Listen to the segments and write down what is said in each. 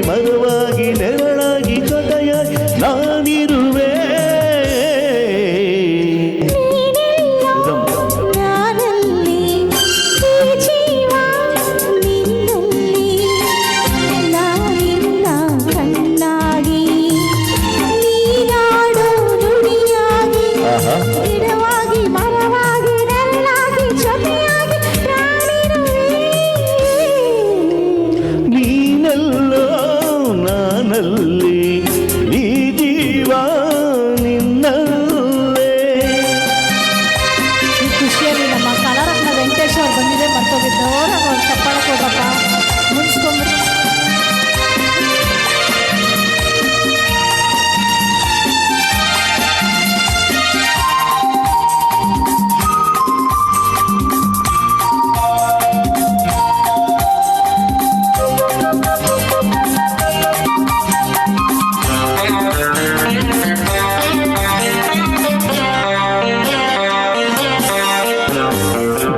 ಮರವಾಗಿ ನೆರಳಾಗಿ ಜೊತೆಯಾಗಿ ನಾನಿರುವೆ.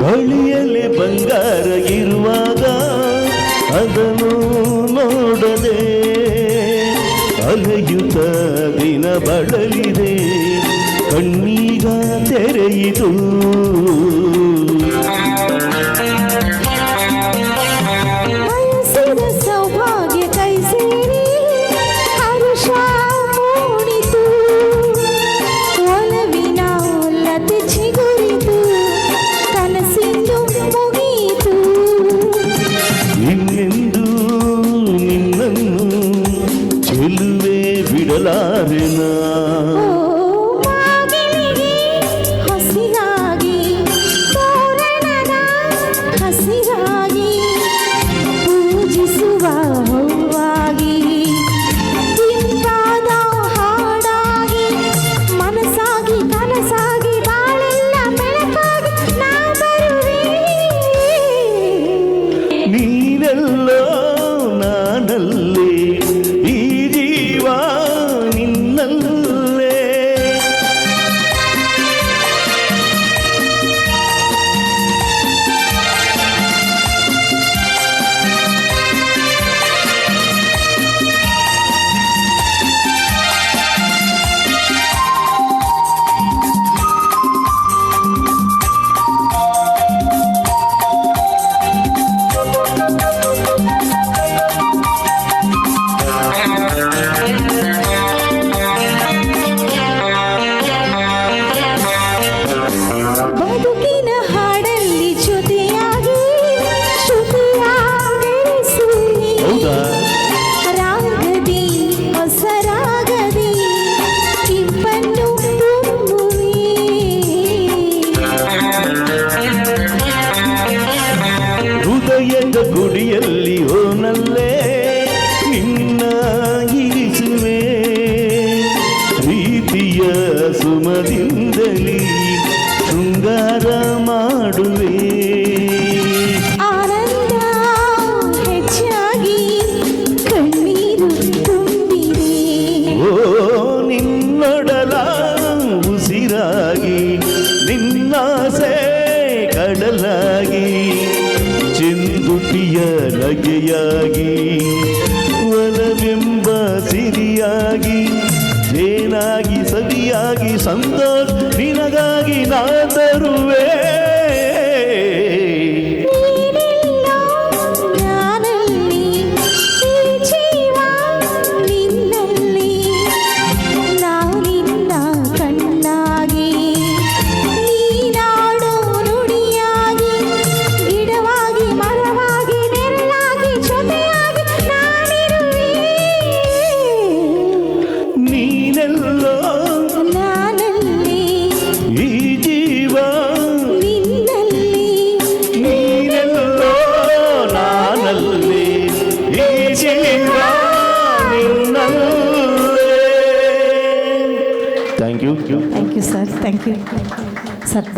ಬಳಿಯಲ್ಲಿ ಬಂಗಾರ ಇರುವಾಗ ಅದನ್ನು ನೋಡದೆ ಅಲೆಯುತ್ತ ದಿನ ಬಳಲಿದೆ, ಕಣ್ಣೀಗ ತೆರೆಯಿತು. ಬಿಡಲಾರೆನಾ ಹಸಿರಾಗಿ ತೋರಣದ ಹಸಿರಾಗಿ ಪೂಜಿಸುವ ಹೂವಾಗಿ ಇಂಪಾದ ಹಾಡಾಗಿ ಮನಸ್ಸಾಗಿ ಕನಸಾಗಿ ಬಾಳೆಲ್ಲ ಬೆಳಕಾಗಿ ನಾ ಬರುವೆ. ನೀನೆಲ್ಲೋ ನಾನಲ್ಲಿ ಬದುಕಿನ ಹಾಡಲ್ಲಿ ಜೊತೆಯಾಗಿ ಶ್ರುತಿಯಾಗಿರಿಸುವಿ, ರಾಗದಿ ಹೊಸರಾಗದಿ ಇಂಪನ್ನು ತುಂಬುವಿ. ಹೃದಯದ ಗುಡಿಯಲ್ಲಿ ಓನಲ್ಲೇ ನಿನ್ನ ಇರಿಸುವೆ, ಪ್ರೀತಿಯ ಸುಮದಿಂದಲಿ ಶೃಂಗಾರ ಮಾಡುವೆ. ಆನಂದ ಹೆಚ್ಚಾಗಿ ಕಣ್ಣೀರು ತುಂಬಿದೆ, ಓ ನಿನ್ನೊಡಲ ಉಸಿರಾಗಿ ನಿನ್ನಾಸೆ ಕಡಲಾಗಿ ಚೆಂದುಟಿಯ ನಗೆಯಾಗಿ ಒಲವೆಂಬ ಸಿರಿಯಾಗಿ ಏನಾಗಿ ಸವಿಯಾಗಿ ಸಂತೋಷ ನಿನಗಾಗಿ ನಾ ತರುವೆ. ನಾನಲ್ಲಿ ಈ ಜೀವ ನಿನ್ನಲ್ಲಿ, ನಾವು ನಿನ್ನ ಕಣ್ಣಾಗಿ ನೀನಾಡೋ ನುಡಿಯಾಗಿ ಗಿಡವಾಗಿ ಮರವಾಗಿ ನೆರಳಾಗಿ ಜೊತೆಯಾಗಿ ನಾನಿರುವೆ. ನೀನೆಲ್ಲೋ ನಾನಲ್ಲಿ ಈ ಜೀವ ನಿನ್ನಲ್ಲಿ, ನೀನೆಲ್ಲೋ ನಾನಲ್ಲಿ ಈ ಜೀವ ನಿನ್ನಲ್ಲೇ. Thank you thank you sir, thank you sir.